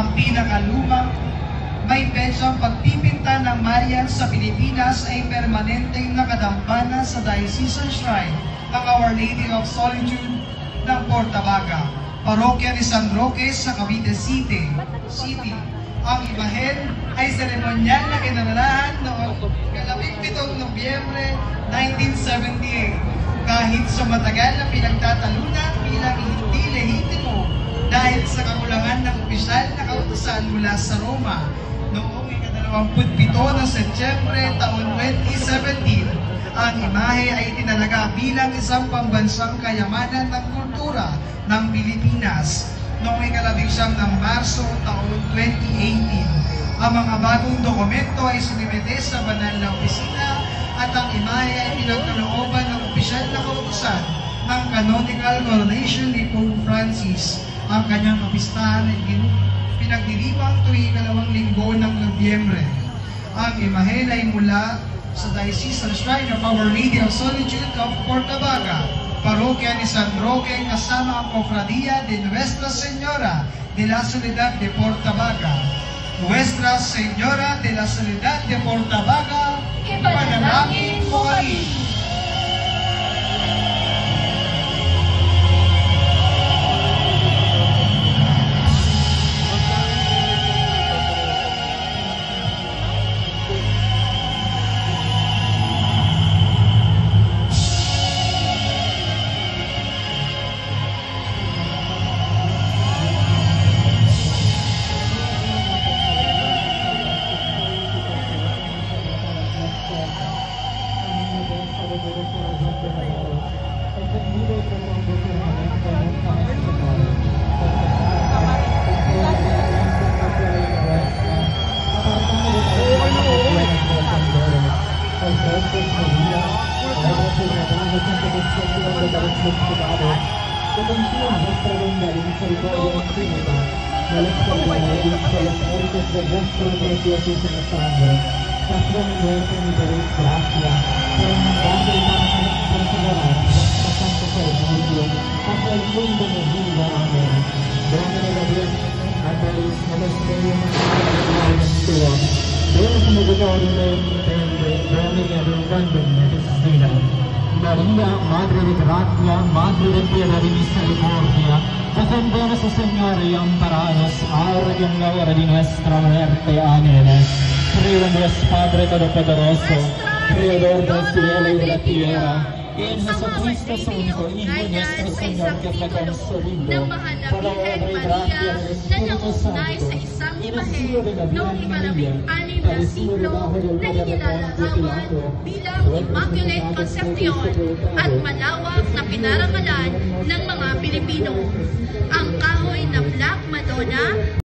ang pinakalumang may petsang pagpipinta ng Marian sa Pilipinas ay permanenteng nakadampana sa Diocesan Shrine ng Our Lady of Solitude ng Portabaga, Parokya ni San Roque sa Cavite City. Ang imahen ay seremonyal na kinaranahan noong 17 Nobyembre 1978 kahit sa matagal na pinagtatalunan bilang hindi lehitimo dahil sa kakulangan ng opisyal na kautusan mula sa Roma. Noong 27 ng Setyembre taon 2017, ang imahe ay tinalaga bilang isang pambansang kayamanan ng kultura ng Pilipinas. Noong 19 ng Marso taon 2018, ang mga bagong dokumento ay sinimete sa banal na opisina at ang imahe ay pinagkalooban ng opisyal na kautusan ng canonical coronation ni Pope Francis. Ang kanyang kapistahan ay pinagdiriwang tuwing 2 linggo ng Nobyembre. Ang imahe ay mula sa Diocesan Shrine of Our Lady of Solitude of Portabaga, Parokya ni San Roque kasama ang Cofradia de Nuestra Señora de la Soledad de Portabaga. Nuestra Señora de la Soledad de Portabaga, ipanalangin mo kami. Maria, Madre di Grazia, Madre de Piedad y Misericordia, defendenos, oh Señor, y amparanos, ahora y en la hora de nuestra muerte. Amén. Creo en Dios Padre Todopoderoso, Creador del cielo y de la tierra, y en Jesucristo su Hijo, Hijo nuestro Señor, que fue concebido por la obra y gracia del Espíritu Santo, y nacido de la Virgen María, padecido debajo del poder de Poncio Pilato, bilang Immaculate Concepcion at malawak na pinarangalan ng mga Pilipino. Ang kahoy na Black Madonna